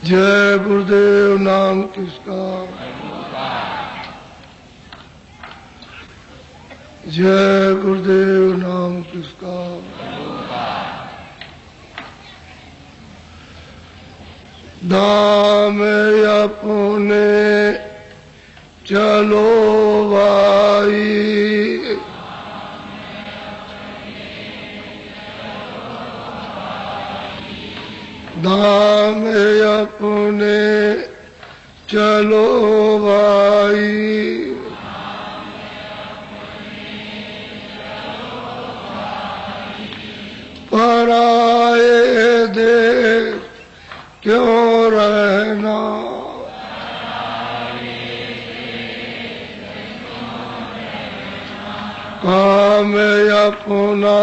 जय गुरुदेव नाम किसका, जय गुरुदेव नाम किसका। धाम अपने चलो भाई, धाम अपने चलो भाई, पराए देश क्यों रहना, काम अपना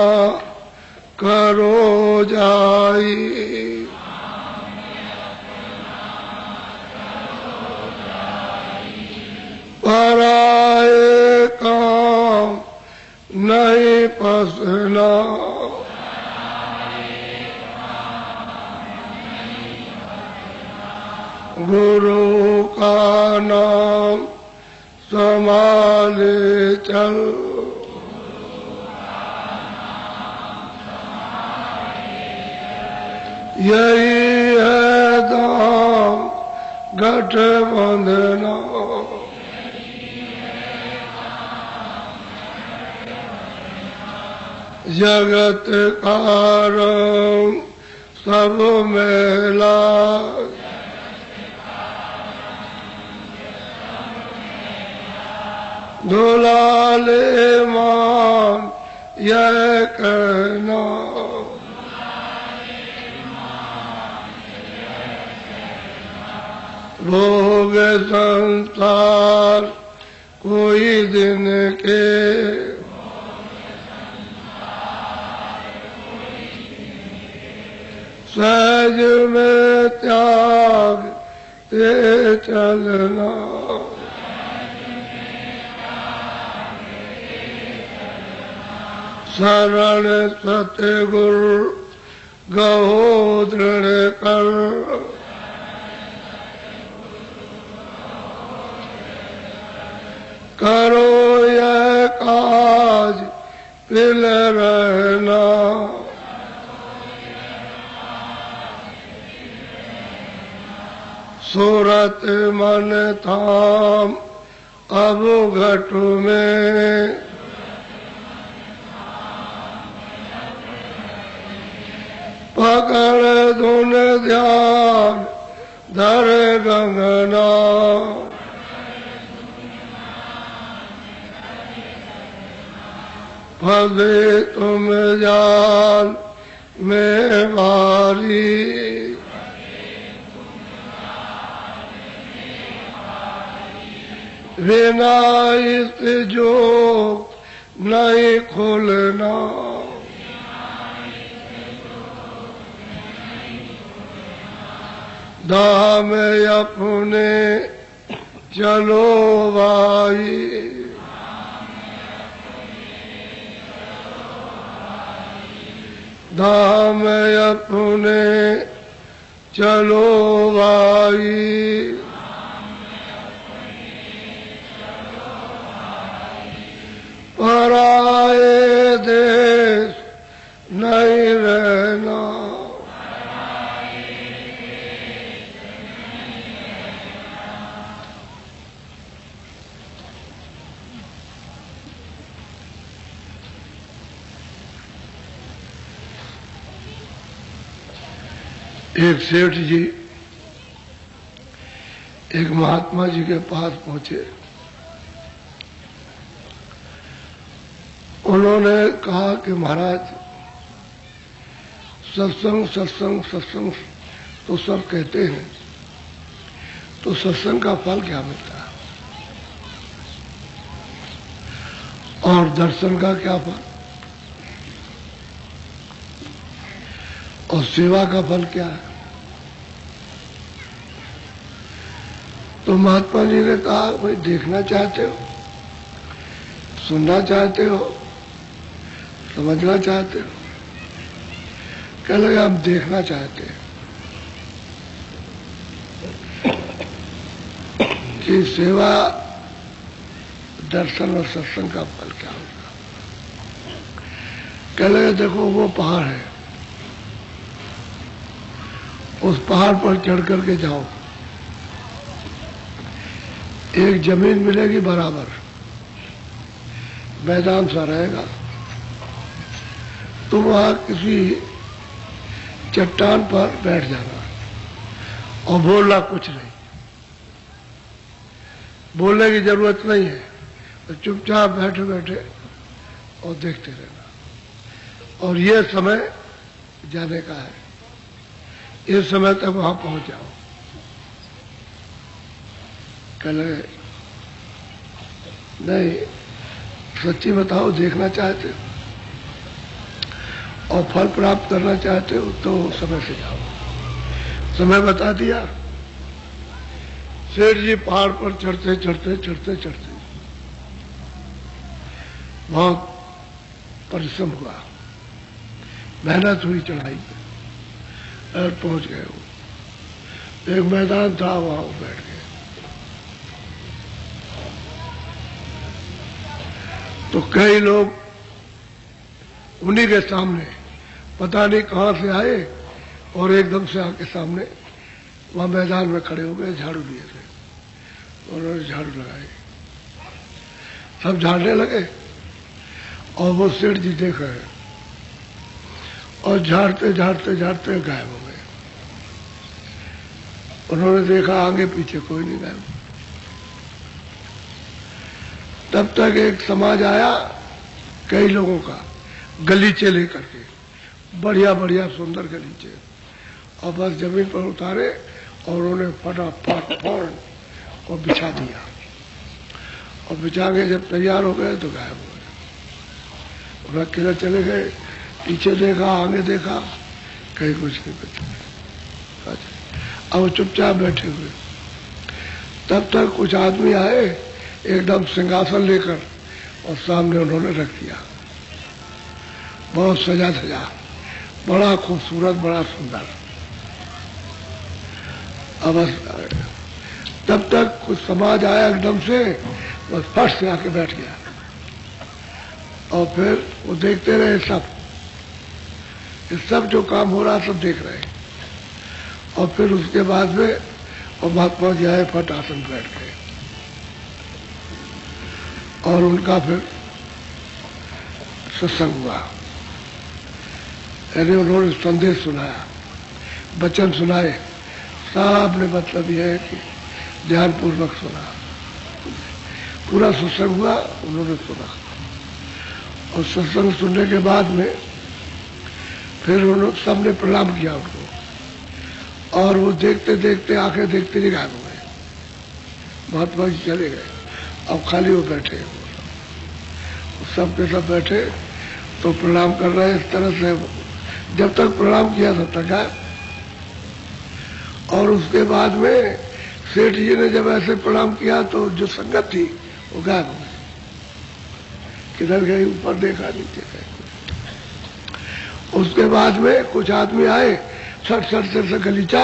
करो जाई, पराए काम नहीं पसना, गुरु का नाम संभाले चल, यही है दाम गठबंधना, जगत कारण सब मेला, दुलाले मान यह कहना, भोग संसार कोई दिन के, सहज में त्याग ते चलना, शरण सतगुरु गहो दृढ़ कर, करो यह काज पिल रहना, सूरत मन थाम अब घट में, पकड़ धुन ध्यान धर गंगना, फंसे तुम जाल में भारी, बिना इस जोग नहीं खुलना, धाम अपने चलो भाई, धाम अपने चलो भाई, पराए देश नहीं रहना, एक सेठ जी एक महात्मा जी के पास पहुंचे। उन्होंने कहा कि महाराज सत्संग सत्संग सत्संग तो सब कहते हैं, तो सत्संग का फल क्या मिलता है और दर्शन का क्या फल और सेवा का फल क्या है। तो महात्मा जी ने कहा भाई देखना चाहते हो, सुनना चाहते हो, समझना चाहते हो। कह लगे हम देखना चाहते हैं। कि सेवा दर्शन और सत्संग का फल क्या होगा। कह लगे देखो वो पहाड़ है, उस पहाड़ पर चढ़ करके जाओ, एक जमीन मिलेगी बराबर, मैदान सा रहेगा, तुम वहां किसी चट्टान पर बैठ जाना और बोलना कुछ नहीं, बोलने की जरूरत नहीं है, तो चुपचाप बैठे बैठे और देखते रहना। और ये समय जाने का है, इस समय तक वहां पहुंच जाओ। कल नहीं, सच्ची बताओ, देखना चाहते हो और फल प्राप्त करना चाहते हो तो समय से जाओ। समय बता दिया। सेठ जी पहाड़ पर चढ़ते चढ़ते चढ़ते चढ़ते बहुत परिश्रम हुआ, मेहनत हुई चढ़ाई में, और पहुंच गए वो। एक मैदान था, वहां बैठ गए। तो कई लोग उन्हीं के सामने पता नहीं कहां से आए और एकदम से आके सामने वहां मैदान में खड़े हो गए, झाड़ू लिए थे, उन्होंने झाड़ू लगाई, सब झाड़ने लगे और वो सेठ जी देख रहे और झाड़ते झाड़ते झाड़ते गायब हो गए। उन्होंने देखा आगे पीछे कोई नहीं गायब। तब तक एक समाज आया कई लोगों का, गलीचे लेकर के, बढ़िया बढ़िया सुंदर गलीचे, और बस जमीन पर उतारे और उन्हें फटाफट फौरन और बिछा दिया। और बिछा के जब तैयार हो गए तो गायब हो गए। और अकेले चले गए, पीछे देखा, आगे देखा, कहीं कुछ नहीं बचा। अब वो चुपचाप बैठे हुए। तब तक कुछ आदमी आए एकदम सिंहासन लेकर और सामने उन्होंने रख दिया, बहुत सजा सजा, बड़ा खूबसूरत, बड़ा सुंदर। अब तब तक कुछ समाज आया एकदम से, बस फट से आके बैठ गया। और फिर वो देखते रहे, सब जो काम हो रहा सब देख रहे। और फिर उसके बाद में और महात्मा जी आए, फट आसन बैठ गए और उनका फिर सत्संग हुआ। यानी उन्होंने संदेश सुनाया, वचन सुनाए, सब ने मतलब यह है कि ध्यानपूर्वक सुना, पूरा सत्संग हुआ, उन्होंने सुना। और सत्संग सुनने के बाद में फिर उन्होंने सबने प्रणाम किया उनको, और वो देखते देखते आंखें देखते ही गायब हो गए। महात्मा जी चले गए, अब खाली वो बैठे, सब के सब बैठे तो प्रणाम कर रहे इस तरह से, जब तक प्रणाम किया तब तक गायब। और उसके बाद में सेठ जी ने जब ऐसे प्रणाम किया तो जो संगत थी वो गायब हो गई, किधर गई, ऊपर देखा, नीचे गए। उसके बाद में कुछ आदमी आए, सट सट से गलीचा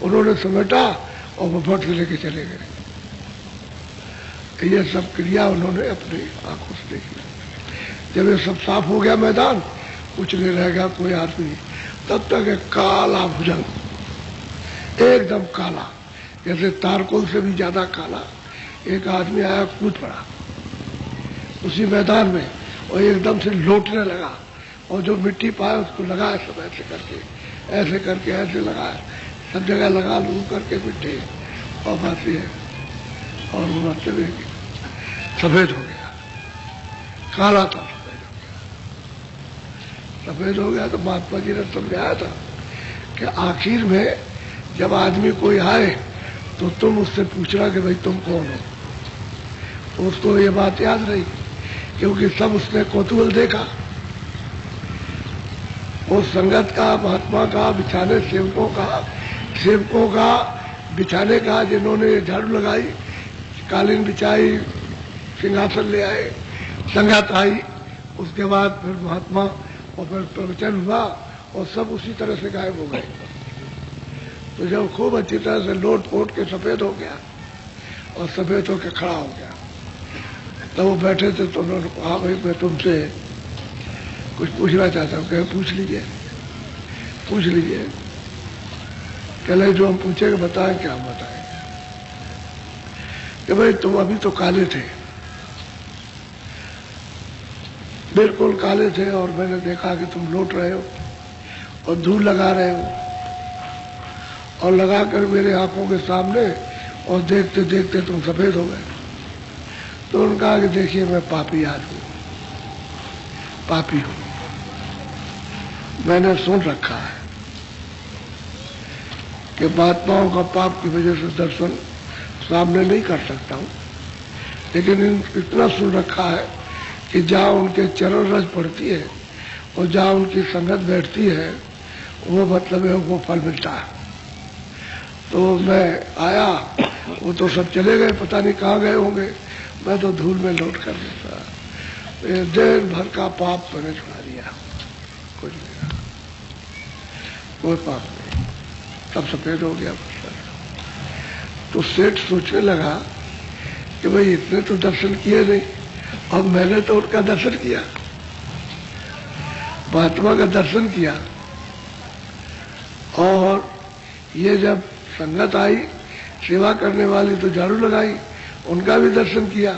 उन्होंने समेटा और वो फट से लेके चले गए। ये सब क्रिया उन्होंने अपनी आंखों से देखी। जब ये सब साफ हो गया मैदान, कुछ नहीं रह गया कोई आदमी, तब तक एक काला भुजंग, एकदम काला, जैसे तारकोल से भी ज्यादा काला, एक आदमी आया, कूद पड़ा उसी मैदान में और एकदम से लौटने लगा, और जो मिट्टी पाया उसको लगाया, सब ऐसे करके ऐसे करके ऐसे लगाया, सब जगह लगा लू करके मिट्टी, और बात ये, और वो चले सफेद हो गया, काला था, सफेद हो गया। तो महात्मा जी ने समझाया था कि आखिर में जब आदमी कोई आए तो तुम उससे पूछना कि भाई तुम कौन हो। तो उसको ये बात याद रही, क्योंकि सब उसने कौतूहल देखा, उस संगत का, महात्मा का, बिछाने सेवकों का बिछाने का, जिन्होंने झाड़ू लगाई, कालीन बिछाई, सिंहासन ले आए, संगत आई, उसके बाद फिर महात्मा, और फिर प्रवचन हुआ, और सब उसी तरह से गायब हो गए। तो जब खूब अच्छी तरह से लोट पोट के सफेद हो गया और सफेद होके खड़ा हो गया, तब वो बैठे थे तो उन्होंने कहा, भाई मैं तुमसे कुछ पूछना चाहता हूँ। कहे पूछ लीजिए, पूछ लीजिए। कहले जो हम पूछेंगे बताएं। क्या हम बताएं? कि भाई तुम अभी तो काले थे, बिल्कुल काले थे, और मैंने देखा कि तुम लौट रहे हो और धूल लगा रहे हो, और लगाकर मेरे आंखों के सामने, और देखते देखते तुम सफेद हो गए। तो उन्होंने कहा कि देखिए मैं पापी आदमी हूं, पापी हूं, मैंने सुन रखा है कि महात्माओं का पाप की वजह से दर्शन सामने नहीं कर सकता हूं, लेकिन इतना सुन रखा है कि जहां उनके चरण रज पड़ती है और जहां उनकी संगत बैठती है, वो मतलब है वो फल मिलता है। तो मैं आया, वो तो सब चले गए, पता नहीं कहाँ गए होंगे, मैं तो धूल में लौट कर देता। दिन भर का पाप मैंने छुड़ा दिया, कुछ नहीं, कोई पाप नहीं, सब सफेद हो गया। तो सेठ सोचने लगा कि भाई इतने तो दर्शन किए नहीं, अब मैंने तो उनका दर्शन किया, महात्मा का दर्शन किया, और ये जब संगत आई सेवा करने वाली तो झाड़ू लगाई, उनका भी दर्शन किया,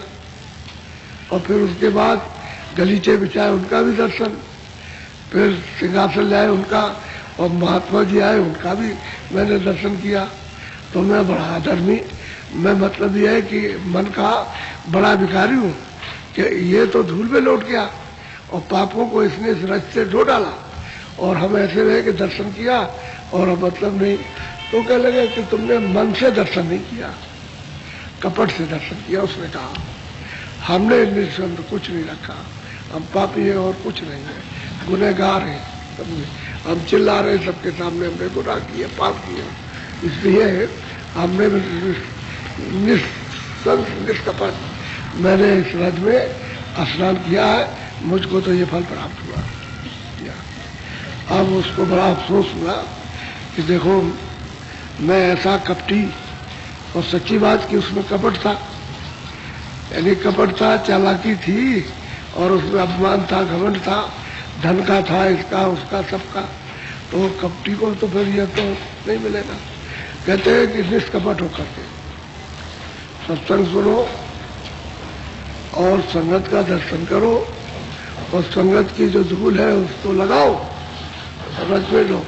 और फिर उसके बाद गलीचे बिछाए, उनका भी दर्शन, फिर सिंहासन लाए उनका, और महात्मा जी आए उनका भी मैंने दर्शन किया। तो मैं बड़ा आदरणी, मैं मतलब यह है कि मन का बड़ा भिखारी हूं कि ये तो धूल में लौट गया और पापों को इसने इस रज से धो डाला, और हम ऐसे रहे कि दर्शन किया और अब मतलब नहीं। तो कह लगे कि तुमने मन से दर्शन नहीं किया, कपट से दर्शन किया। उसने कहा हमने निस्संद कुछ नहीं रखा, हम पापी हैं और कुछ नहीं है, गुनहगार हैं, हम चिल्ला रहे सबके सामने, हमने गुनाह किए, पाप किए, इसलिए हमने निष्कपट मैंने इस रज में स्नान किया है, मुझको तो ये फल प्राप्त हुआ। अब उसको बड़ा अफसोस हुआ कि देखो मैं ऐसा कपटी, और सच्ची बात कि उसमें कपट था, यानी कपट था, चालाकी थी, और उसमें अपमान था, घमंड था, धन का था, इसका उसका सबका। तो कपटी को तो फिर यह तो नहीं मिलेगा। कहते हैं कि निष्कपट होकर के सत्संग सुनो और संगत का दर्शन करो, और संगत की जो धूल है उसको लगाओ, रज में लो,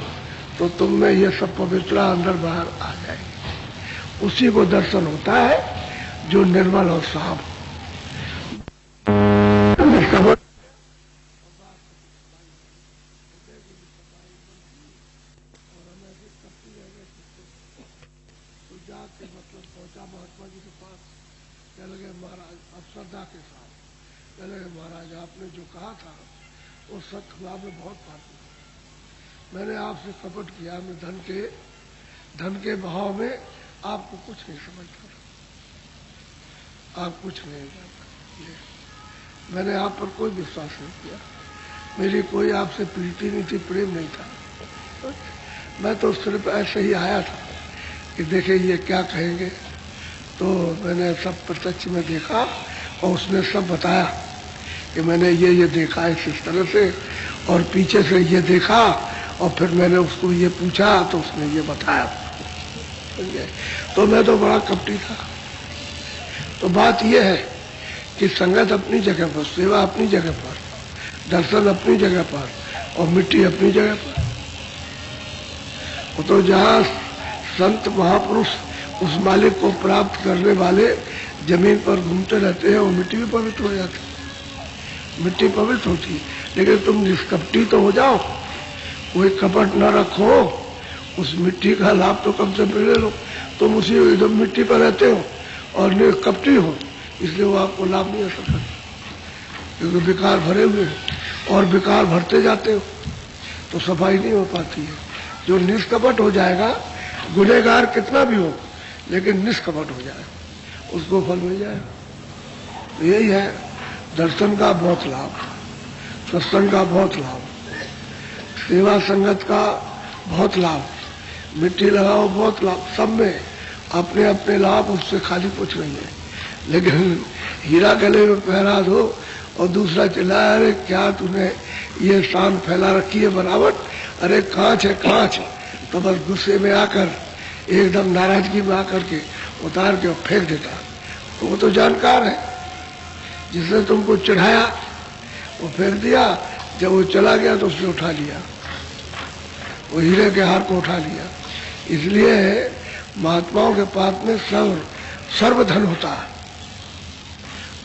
तो तुम में ये सब पवित्रता अंदर बाहर आ जाएगी। उसी को दर्शन होता है जो निर्मल और साफ। मतलब पहुंचा महात्मा जी के पास, कह लगे महाराज, अब श्रद्धा के साथ कह लगे महाराज आपने जो कहा था वो सत्य हुआ, में बहुत पाप हुआ, मैंने आपसे कपट किया, मैं धन के भाव में आपको कुछ नहीं समझता, आप कुछ नहीं जानते, मैंने आप पर कोई विश्वास नहीं किया, मेरी कोई आपसे प्रीति नहीं थी, प्रेम नहीं था, मैं तो सिर्फ ऐसे ही आया था कि देखे ये क्या कहेंगे। तो मैंने सब प्रत्यक्ष में देखा, और उसने सब बताया कि मैंने ये देखा इस तरह से, और पीछे से ये देखा, और फिर मैंने उसको ये पूछा तो उसने ये बताया। तो मैं तो बड़ा कपटी था। तो बात ये है कि संगत अपनी जगह पर, सेवा अपनी जगह पर, दर्शन अपनी जगह पर, और मिट्टी अपनी जगह पर। तो जहां संत महापुरुष उस मालिक को प्राप्त करने वाले जमीन पर घूमते रहते हैं, वो मिट्टी भी पवित्र हो जाती है, मिट्टी पवित्र होती है। लेकिन तुम निष्कपटी तो हो जाओ, कोई कपट न रखो, उस मिट्टी का लाभ तो कम से मिले लो। तुम उसी एकदम मिट्टी पर रहते हो और निष्कपटी हो, इसलिए वो आपको लाभ नहीं असर करता, क्योंकि विकार भरे हुए हैं और विकार भरते जाते हो तो सफाई नहीं हो पाती है। जो निष्कपट हो जाएगा, गुनहगार कितना भी हो लेकिन निष्कपट हो जाए, उसको फल मिल जाएगा। तो यही है दर्शन का बहुत लाभ, सत्संग का बहुत लाभ, सेवा संगत का बहुत लाभ, मिट्टी लगाओ बहुत लाभ, सब में अपने अपने लाभ, उससे खाली कुछ नहीं है। लेकिन हीरा गले में पहरा दो और दूसरा चिल्लाया, अरे क्या तूने ये शान फैला रखी है बनावट, अरे कांच है कांच, तो बस गुस्से में आकर एकदम नाराजगी में आकर के उतार के फेंक देता। तो वो तो जानकार है, जिसने तुमको चढ़ाया वो फेंक दिया, जब वो चला गया तो उसने उठा लिया, वो हीरे के हार को उठा लिया। इसलिए महात्माओं के पास में सर्वधन होता है,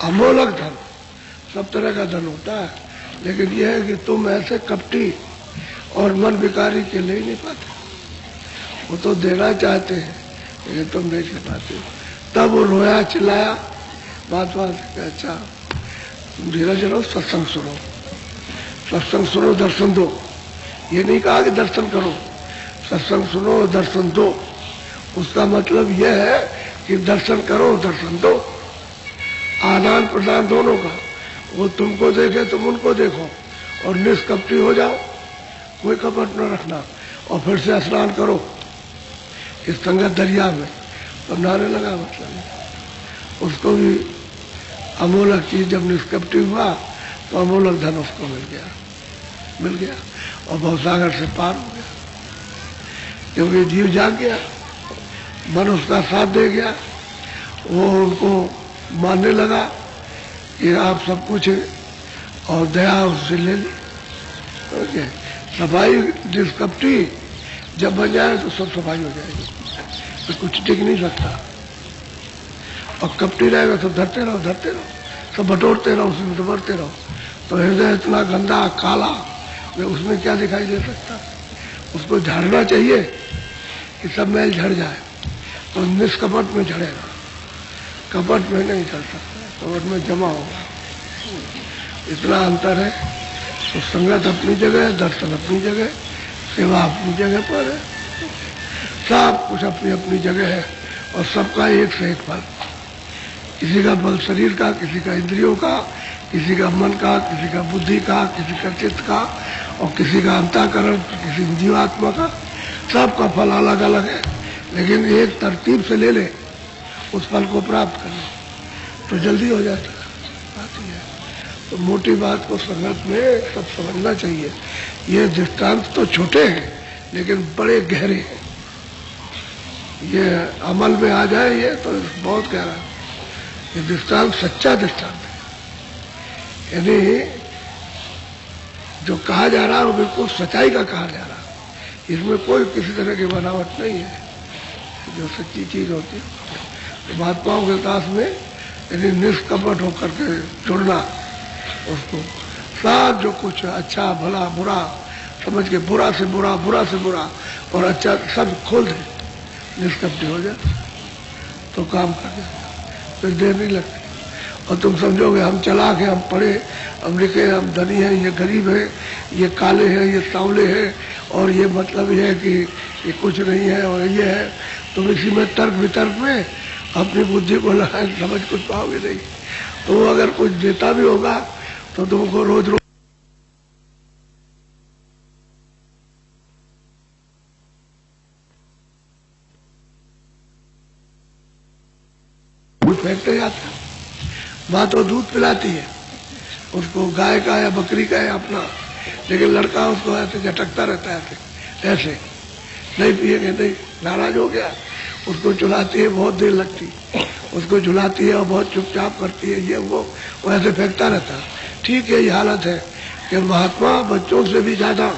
अमोलक धन, सब तरह का धन होता है। लेकिन यह है कि तुम ऐसे कपटी और मन विकारी के ले नहीं पाते, वो तो देना चाहते हैं लेकिन तुम नहीं दे पाते। तब वो रोया चिल्लाया, महात्मा से अच्छा तुम धीरज रहो, सत्संग सुनो, सत्संग सुनो, दर्शन दो। ये नहीं कहा कि दर्शन करो, सत्संग सुनो दर्शन दो। उसका मतलब यह है कि दर्शन करो दर्शन दो, आदान प्रदान दोनों का। वो तुमको देखे तुम उनको देखो और निष्कपटी हो जाओ, कोई कपट न रखना, और फिर से स्नान करो इस संगत दरिया में। तो नहाने लगा, मतलब उसको भी अमोलक चीज जब निष्कपटी हुआ तो अमोलक धन उसको मिल गया और भवसागर से पार हो गया। क्योंकि जीव जाग गया, मन उसका साथ दे गया, वो उनको मानने लगा कि आप सब कुछ है और दया उससे ले ली। ओके, सफाई निष्कपटी जब बन जाए तो सब सफाई हो जाएगी, तो कुछ टिक नहीं सकता। और कपटी रहेगा तो धरते रहो, सब बटोरते रहो, उसमें तो बढ़ते रहो, तो हृदय इतना गंदा काला, उसमें क्या दिखाई दे सकता। उसको झाड़ना चाहिए कि सब मैल झड़ जाए, तो निष्कपट में झड़ेगा, कपट में नहीं झड़ सकता, कपट में जमा होगा। इतना अंतर है। तो संगत अपनी जगह, दर्शन अपनी जगह, सेवा अपनी जगह पर है, सब कुछ अपनी अपनी जगह है और सबका एक से एक फल। किसी का बल शरीर का, किसी का इंद्रियों का, किसी का मन का, किसी का बुद्धि का, किसी का चित्त का, और किसी का अंतःकरण, किसी जीवात्मा का, सबका फल अलग अलग है। लेकिन एक तरतीब से ले ले उस फल को प्राप्त कर ले तो जल्दी हो जाता है, बात ही है। तो मोटी बात को संगत में सब समझना चाहिए। ये दृष्टांत तो छोटे हैं लेकिन बड़े गहरे हैं। ये अमल में आ जाए ये तो बहुत गहरा है। ये दृष्टांत सच्चा दृष्टांत है, यानी जो कहा जा रहा है वो बिल्कुल सच्चाई का कहा जा रहा है। इसमें कोई किसी तरह की बनावट नहीं है, जो सच्ची चीज होती है। तो महात्माओं के साथ में यानी निष्कपट होकर के जुड़ना, उसको साथ जो कुछ अच्छा भला बुरा समझ के, बुरा से बुरा, बुरा से बुरा और अच्छा सब खोल दे, निष्कपटी हो जाए तो काम कर जाए, फिर देर नहीं लगती। और तुम समझोगे हम चालाक हैं, हम पढ़े, हम लिखे, हम धनी हैं, ये गरीब है, ये काले हैं, ये सांवले हैं, और ये मतलब ये है कि ये कुछ नहीं है और ये है। तुम इसी में तर्क वितर्क में अपनी बुद्धि को लगाए, समझ कुछ पाओगे नहीं। तो वो अगर कुछ देता भी होगा तो तुमको रोज रोज फेंकते जाता। माँ तो दूध पिलाती है उसको, गाय का या बकरी का है अपना, लेकिन लड़का उसको ऐसे झटकता रहता है, ऐसे नहीं पिएंगे नहीं, नाराज हो गया, उसको झुलाती है, बहुत देर लगती, उसको झुलाती है और बहुत चुपचाप करती है, ये वो ऐसे फेंकता रहता है। ठीक है, ये हालत है कि महात्मा बच्चों से भी ज्यादा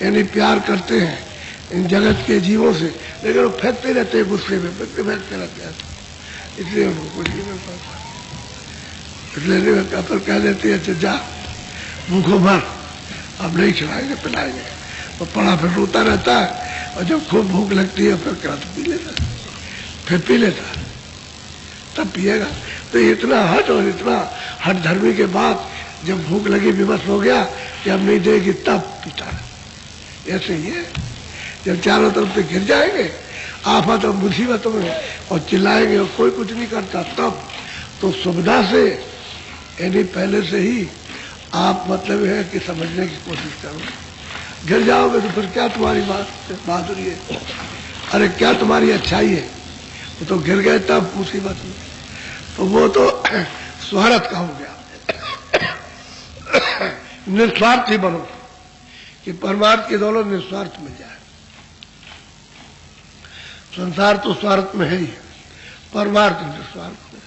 यानी प्यार करते हैं इन जगत के जीवों से, लेकिन वो फेंकते रहते हैं, गुस्से में फेंकते रहते हैं, इसलिए उनको कुछ नहीं मिल पाता। इसलिए नहीं मिलता, फिर कह देती है अच्छा जा भूखो मर, अब नहीं खिलाएंगे पिलाएंगे, तो पड़ा फिर रोता रहता है, और जब खूब भूख लगती है फिर क्या तो पी लेता है, फिर पी लेता है, तब पिएगा। तो इतना हट और इतना हट धर्मी के बाद जब भूख लगी, विवश हो गया कि अब नहीं देगी, तब पीता है। ऐसे ही है, जब चारों तरफ से गिर जाएंगे आफत और मुसीबतों में और चिल्लाएंगे और कोई कुछ नहीं करता, तब तो सुविधा से यानी पहले से ही आप मतलब है कि समझने की कोशिश करो। गिर जाओगे तो फिर क्या तुम्हारी बात बहादुरी है, अरे क्या तुम्हारी अच्छाई है? वो तो गिर गए तब मुसीबत में, तो वो तो स्वार्थ का हो गया। निस्वार्थी बनो कि परमार्थ की दौलत निस्वार्थ मिल जाए। संसार तो स्वार्थ में है ही, परमार्थ निस्वार्थ में,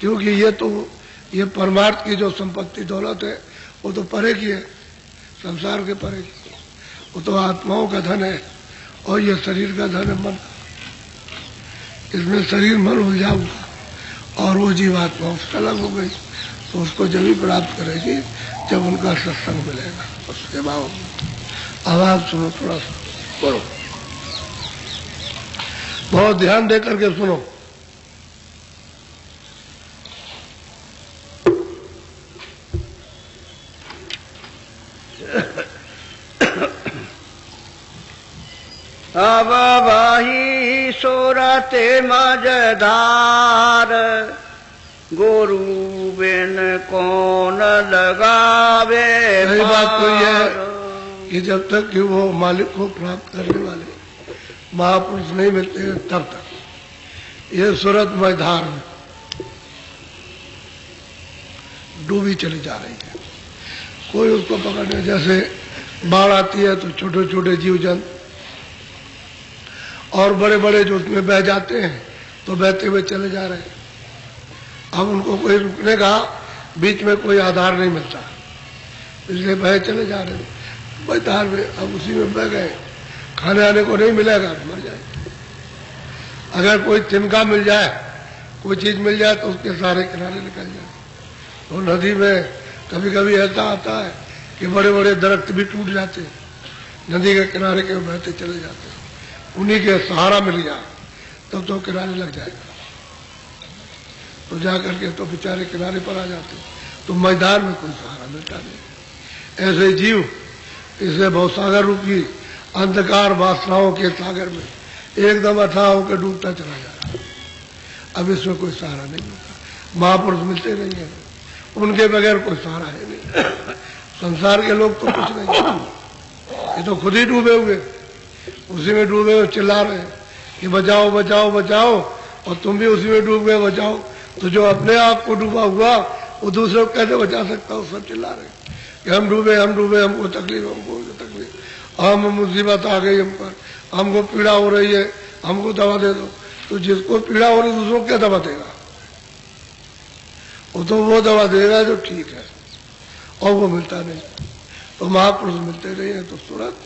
क्योंकि ये परमार्थ की जो संपत्ति दौलत है वो तो परे की है, संसार के परे की, वो तो आत्माओं का धन है, और ये शरीर का धन है मन। इसमें शरीर मन उलझा हुआ और वो जीवात्मा उससे अलग हो गई, तो उसको जब ही प्राप्त करेगी जब उनका सत्संग मिलेगा, उसके बाद। अब आप सुनो, थोड़ा सा बोलो, बहुत ध्यान दे करके सुनो। अब वही सूरत मझधार, गुरु बिन कौन लगावे। सही बात तो यह है कि जब तक कि वो मालिक को प्राप्त करने वाले महापुरुष नहीं मिलते हैं तब तक ये सूरत मझधार में डूबी चली जा रही है। कोई उसको पकड़ने, जैसे बाढ़ आती है तो छोटे छोटे जीव जंतु और बड़े बड़े जो उसमें बह जाते हैं तो बहते हुए चले जा रहे हैं। अब उनको कोई रुकने का बीच में कोई आधार नहीं मिलता, इसलिए बह चले जा रहे हैं मैदान में। अब उसी में बह गए, खाने आने को नहीं मिलेगा तो मर जाएंगे। अगर कोई तिनका मिल जाए, कोई चीज मिल जाए तो उसके सारे किनारे निकल जाए। तो नदी में कभी कभी ऐसा आता है कि बड़े बड़े दरख्त भी टूट जाते हैं, नदी के किनारे के बहते चले जाते हैं। उन्हीं के सहारा मिल गया तब तो किनारे लग जाएगा, तो जाकर के तो बेचारे किनारे पर आ जाते। तो मैदान में कोई सहारा मिलता नहीं। ऐसे जीव इसे भवसागर रूपी अंधकार वासनाओं के सागर में एकदम अथाह होकर डूबता चला जा रहा है। अब इसमें कोई सहारा नहीं मिलता, महापुरुष मिलते नहीं है, उनके बगैर कोई सहारा है नहीं। संसार के लोग तो कुछ नहीं, ये तो खुद ही डूबे हुए, उसी में डूबे हुए चिल्ला रहे हैं कि बचाओ बचाओ बचाओ, और तुम भी उसी में डूब गए बचाओ। तो जो अपने आप को डूबा हुआ वो दूसरे को कैसे बचा सकता हो? सब चिल्ला रहे कि हम डूबे हमको तकलीफ, हमको तकलीफ, हम मुसीबत आ गई हम पर, हमको पीड़ा हो रही है, हमको दवा दे दो। तो जिसको पीड़ा हो रही है दूसरों को क्या दवा देगा? वो तो वो दवा देगा जो ठीक है, और वो मिलता नहीं। तो महापुरुष मिलते नहीं है, तो सूरत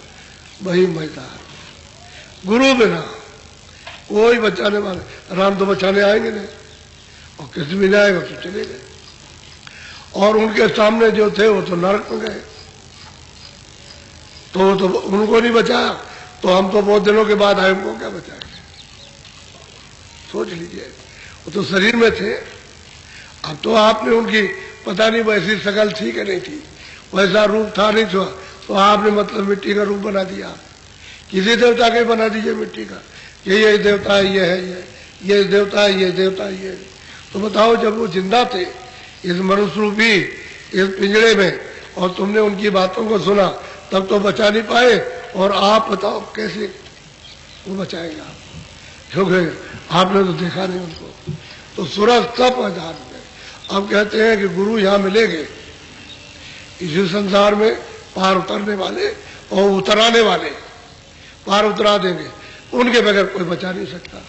वही मैदान, गुरु बिना कोई बचाने वाले। राम तो बचाने आएंगे नहीं, और किसी भी जाएगा तो चले गए। और उनके सामने जो थे वो तो नरक में गए, तो उनको नहीं बचाया, तो हम तो बहुत दिनों के बाद आए, उनको क्या बचाएंगे? सोच लीजिए, वो तो शरीर में थे। अब तो आपने उनकी पता नहीं वैसी शकल थी कि नहीं थी, वैसा रूप था नहीं था, तो आपने मतलब मिट्टी का रूप बना दिया। किसी देवता का ही बना दीजिए मिट्टी का, ये देवता है, ये है, ये देवता है, ये देवता है, ये। तो बताओ, जब वो जिंदा थे इस मनुष्य रूपी इस पिंजरे में, और तुमने उनकी बातों को सुना, तब तो बचा नहीं पाए, और आप बताओ कैसे वो बचाएंगे आप? क्योंकि आपने तो देखा नहीं उनको। तो सूरज सब मैदान में। अब कहते हैं कि गुरु यहां मिलेंगे इसी संसार में, पार उतरने वाले और उतराने वाले, पार उतरा देंगे, उनके बगैर कोई बचा नहीं सकता।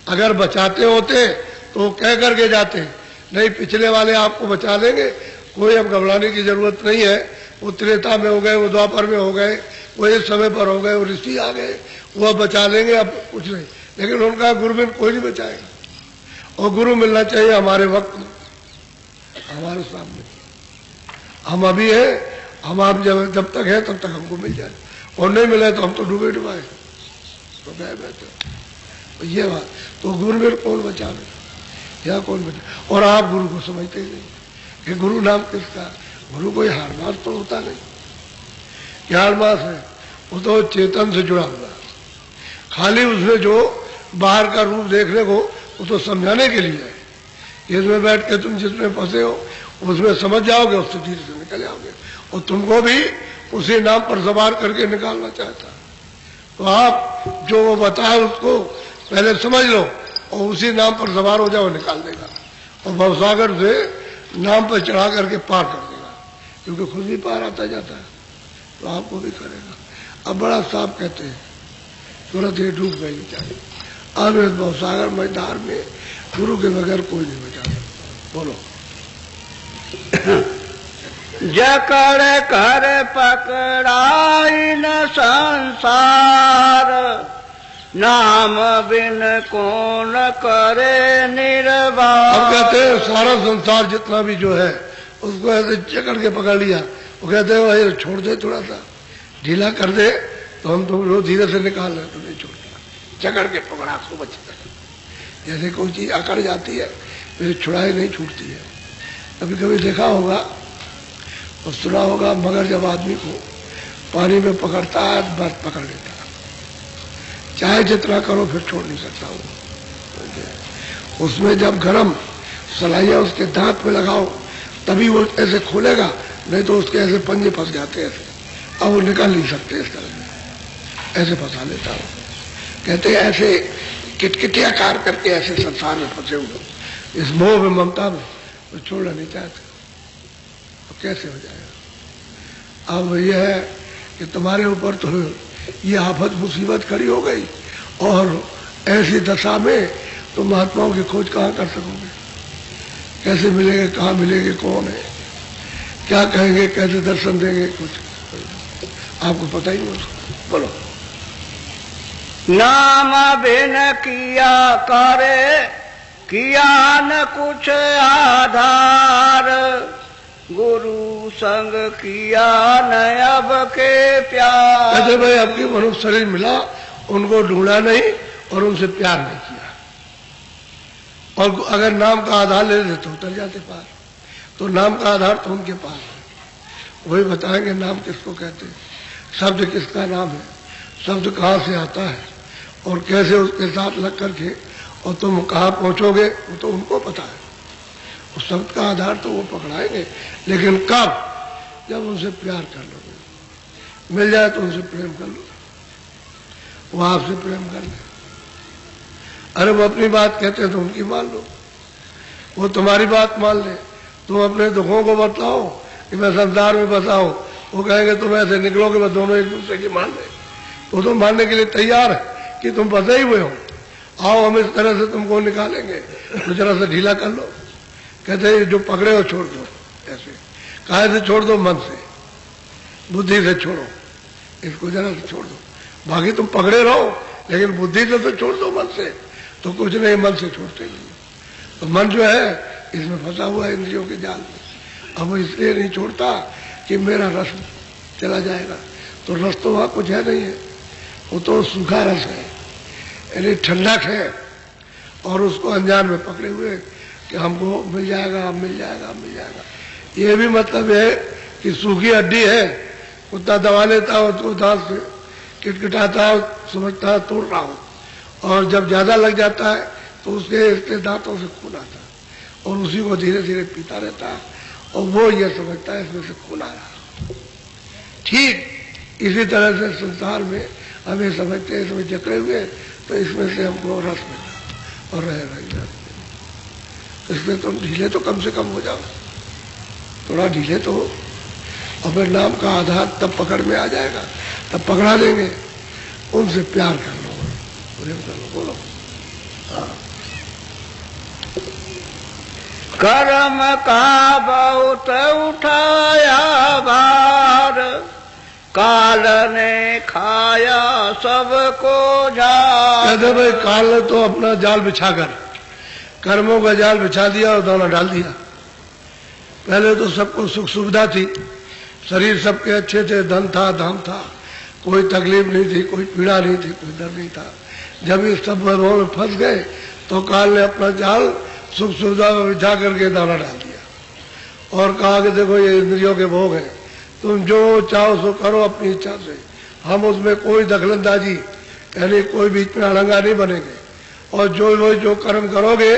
अगर बचाते होते तो कह करके जाते हैं, नहीं पिछले वाले आपको बचा लेंगे, कोई अब घबराने की जरूरत नहीं है, वो त्रेता में हो गए, वो द्वापर में हो गए, वो इस समय पर हो गए, वो ऋषि आ गए, वो अब बचा लेंगे, अब कुछ नहीं। लेकिन उनका गुरु बिन कोई नहीं बचाएगा, और गुरु मिलना चाहिए हमारे वक्त में, हमारे सामने। हम अभी है, हम आप जब तक है तब तक हमको मिल जाए, और नहीं मिले तो हम तो डूबे डुबाए तो गए बैठे। तो ये बात, तो गुरु बिन कौन बचा ले, या कौन बचा? और आप गुरु को समझते ही नहीं कि गुरु नाम किसका? गुरु कोई हारमास तो होता नहीं, क्या हारमास है? वो तो चेतन से जुड़ा हुआ, खाली उसने जो बाहर का रूप देखने को, वो तो समझाने के लिए है। इसमें बैठ के तुम जिसमें फंसे हो उसमें समझ जाओगे, उससे धीरे से निकल जाओगे, और तुमको भी उसी नाम पर सवार करके निकालना चाहता। तो आप जो वो बताए उसको पहले समझ लो और उसी नाम पर सवार हो जाओ, निकाल देगा और भवसागर से नाम पर चढ़ा करके पार कर देगा, क्योंकि खुद भी पार आता जाता है तो आपको भी करेगा। अब बड़ा साफ कहते हैं, तुरंत ही डूब गई बेचारी। अब इस भवसागर मैदान में गुरु के बगैर कोई नहीं बचा। बोलो। जकड़ कर पकड़ाई न संसार, नाम बिन कौन करे निर्वाह। अब कहते हैं सारा संसार जितना भी जो है उसको ऐसे जकड़ के पकड़ लिया। वो कहते हैं भाई छोड़ दे, थोड़ा सा ढीला कर दे तो हम तुम धीरे से निकाल रहे, तो नहीं छोड़ता। जकड़ के पकड़ा खूब अच्छी तरह, जैसे कोई चीज अकड़ जाती है फिर छुड़ाई नहीं छूटती है। कभी कभी देखा होगा और सुना होगा, मगर जब आदमी को पानी में पकड़ता है बस पकड़ लेता है, चाहे जितना करो फिर छोड़ नहीं सकता वो। उसमें जब गरम सलाइयां उसके दांत में लगाओ तभी वो ऐसे खोलेगा, नहीं तो उसके ऐसे पंजे फंस जाते हैं ऐसे, अब वो निकाल नहीं सकते इस तरह से, ऐसे फंसा लेता हो। कहते हैं ऐसे किटकिटे आकार करके ऐसे संसार में फंसे हुए, इस मोह में ममता में वो छोड़ना नहीं चाहते। अब कैसे हो जाएगा? अब यह है कि तुम्हारे ऊपर तो ये आफत मुसीबत खड़ी हो गई और ऐसी दशा में तुम महात्माओं की खोज कहाँ कर सकोगे? कैसे मिलेंगे, कहाँ मिलेंगे, कौन है, क्या कहेंगे, कैसे दर्शन देंगे, कुछ आपको पता ही नहीं। बोलो। नाम बिन किया करे, किया न कुछ आधार, गुरु संग किया न अब के प्यार। कहते भाई आपकी मनुष्य शरीर मिला, उनको ढूंढा नहीं और उनसे प्यार नहीं किया, और अगर नाम का आधार ले लेते तो उतर जाते पार। तो नाम का आधार तो उनके पास है, वही बताएंगे नाम किसको कहते हैं, शब्द किसका नाम है, शब्द कहाँ से आता है और कैसे उसके साथ लग करके और तुम कहाँ पहुंचोगे वो तो उनको पता है। उस शब्द का आधार तो वो पकड़ाएंगे, लेकिन कब? जब उनसे प्यार कर लोगे, मिल जाए तो उनसे प्रेम कर लो, वो आपसे प्रेम कर ले। अरे वो अपनी बात कहते हैं तो उनकी मान लो, वो तुम्हारी बात मान ले। तुम अपने दुखों को बताओ कि मैं संसार में बसा हूं, वो कहेंगे तुम ऐसे निकलोगे, बस दोनों एक दूसरे की मान ले। वो तो मानने के लिए तैयार है कि तुम फंसे ही हुए हो, आओ हम इस तरह से तुमको निकालेंगे, तो जरा सा ढीला कर लो। कहते हैं जो पकड़े हो छोड़ दो, ऐसे काहे से छोड़ दो, मन से, बुद्धि से छोड़ो, इसको जरा से छोड़ दो। बाकी तुम पकड़े रहो लेकिन बुद्धि से तो छोड़ दो, मन से तो कुछ नहीं, मन से छोड़ते नहीं। तो मन जो है इसमें फंसा हुआ है इंद्रियों के जाल में। अब वो इसलिए नहीं छोड़ता कि मेरा रस चला जाएगा, तो रस तो वहां कुछ है नहीं है, वो तो सूखा रस है, यानी ठंडक है, और उसको अनजान में पकड़े हुए कि हमको मिल जाएगा, मिल जाएगा, मिल जाएगा। ये भी मतलब है कि सूखी हड्डी है, कुत्ता दबा लेता हो उसको दांत से, किटकिटाता हो, समझता है तोड़ रहा हो, और जब ज्यादा लग जाता है तो उसके दांतों से खून आता है और उसी को धीरे धीरे पीता रहता है, और वो ये समझता है इसमें से खून आ रहा। ठीक इसी तरह से संसार में हमें समझते हैं इसमें जकड़े हुए, तो इसमें से हमको रस मिला और रहेगा। इसमें तुम ढीले तो कम से कम हो जाओ, थोड़ा ढीले तो हो, और फिर नाम का आधार तब पकड़ में आ जाएगा, तब पकड़ा देंगे। उनसे प्यार कर लो, प्रेम कर लो। बोलो। हाँ। कर्म का बहुत उठाया भार, काल ने खाया सबको झार। कहते भाई काल ने तो अपना जाल बिछाकर कर्मों का जाल बिछा दिया और दाना डाल दिया। पहले तो सबको सुख सुविधा थी, शरीर सबके अच्छे थे, धन था, धाम था, कोई तकलीफ नहीं थी, कोई पीड़ा नहीं थी, कोई डर नहीं था। जब इस सब वैभव में फंस गए तो काल ने अपना जाल सुख सुविधा में बिछा करके दाना डाल दिया और कहा कि देखो ये इंद्रियों के भोग हैं, तुम जो चाहो सो करो अपनी इच्छा से, हम उसमें कोई दखलंदाजी यानी कोई बीच में अड़ंगा नहीं बनेंगे, और जो कर्म करोगे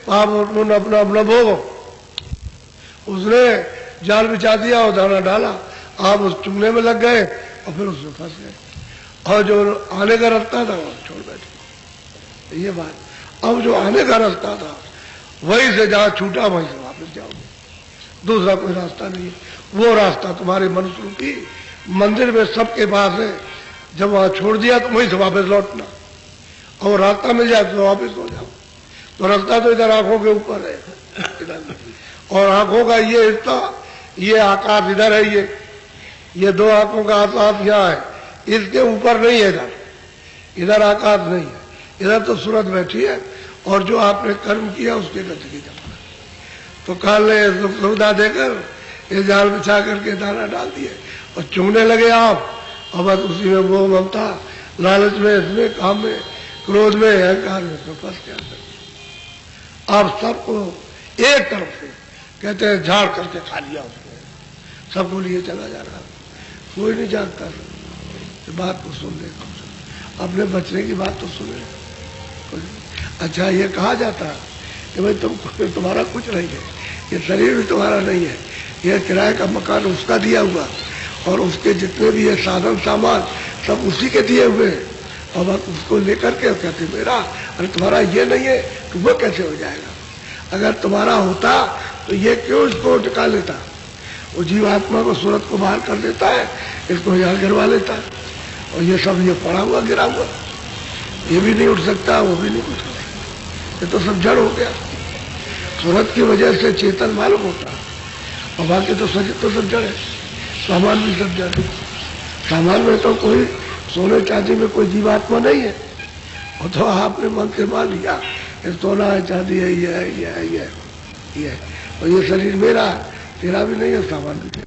पाप अपना अपना भोगो। उसने जाल बिछा दिया और दाना डाला, आप उस चुगने में लग गए और फिर उसमें फंस गए। और जो आने का रास्ता था वो छोड़ बैठे। ये बात। अब जो आने का रास्ता था वहीं से जहां छूटा वहीं से वापस जाओगे, दूसरा कोई रास्ता नहीं है। वो रास्ता तुम्हारे मनुष्य रूपी मंदिर में सबके पास है। जब वहां छोड़ दिया तो वहीं से वापस लौटना, और रास्ता मिल जाए तो वापस हो जाओ। तो रास्ता तो इधर आंखों के ऊपर है, और आंखों का ये हिस्सा, ये आकाश इधर है, ये दो आंखों का आकाश यहाँ है, इसके ऊपर नहीं है। इधर आकाश नहीं है, इधर तो सूरत बैठी है, और जो आपने कर्म किया उसके गति की जमा। तो काल ने सुविधा देकर ये जाल बिछा करके दाना डाल दिए और चुंगने लगे आप, और बस उसी में वो ममता, लालच में, इसमें, काम में, क्रोध में, अहंकार में तो फंस गया। आप सबको एक तरफ से कहते हैं झाड़ करके खा लिया उसको, सबको लिए चला जा रहा, कोई नहीं जानता। बात को सुन ले, अपने बचने की बात तो सुने। अच्छा, ये कहा जाता कि भाई तुम्हारा कुछ नहीं है, ये शरीर भी तुम्हारा नहीं है, ये किराए का मकान उसका दिया हुआ, और उसके जितने भी ये साधन सामान सब उसी के दिए हुए हैं, और बस उसको लेकर के कहते मेरा, अरे तुम्हारा ये नहीं है तो वो कैसे हो जाएगा? अगर तुम्हारा होता तो ये क्यों इसको टिका लेता? वो जीवात्मा को सूरत को बाहर कर देता है, इसको यहाँ गिरवा लेता है, और ये सब ये पड़ा हुआ गिरा हुआ, ये भी नहीं उठ सकता, वो भी नहीं उठ सकता, ये तो सब जड़ हो गया। सूरत की वजह से चेतन मालूम होता, और बाकी तो सब जड़ है, सामान भी सब जड़ है। सामान में तो कोई सोने चांदी में कोई जीवात्मा नहीं है, वो तो आपने मन से मान लिया ये सोना है, चांदी है, ये है, ये है, ये है, ये है, और ये शरीर मेरा है, तेरा भी नहीं है, सामान भी नहीं।